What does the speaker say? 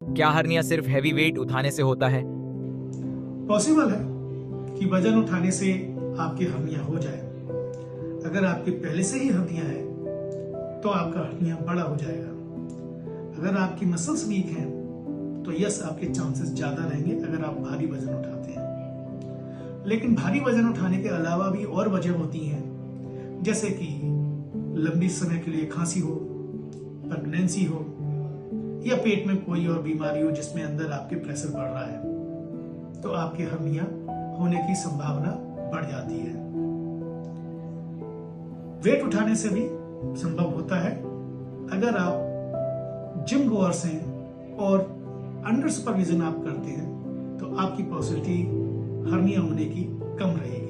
क्या हर्निया सिर्फ heavy weight उठाने से होता है? पॉसिबल है कि वजन उठाने से आपकी हर्निया हो जाए। अगर आपकी पहले से ही हर्निया है तो आपका हर्निया बड़ा हो जाएगा। अगर आपकी मसल्स वीक हैं तो यस, आपके चांसेस ज्यादा रहेंगे अगर आप भारी वजन उठाते हैं। लेकिन भारी वजन उठाने के अलावा भी और वजह होती हैं, जैसे कि लंबी समय के लिए खांसी हो, प्रेगनेंसी हो, या पेट में कोई और बीमारी हो जिसमें अंदर आपके प्रेशर बढ़ रहा है, तो आपकी हर्निया होने की संभावना बढ़ जाती है। वेट उठाने से भी संभव होता है। अगर आप जिम गोअर्स हैं और अंडर सुपरविजन आप करते हैं तो आपकी पॉसिबिलिटी हर्निया होने की कम रहेगी।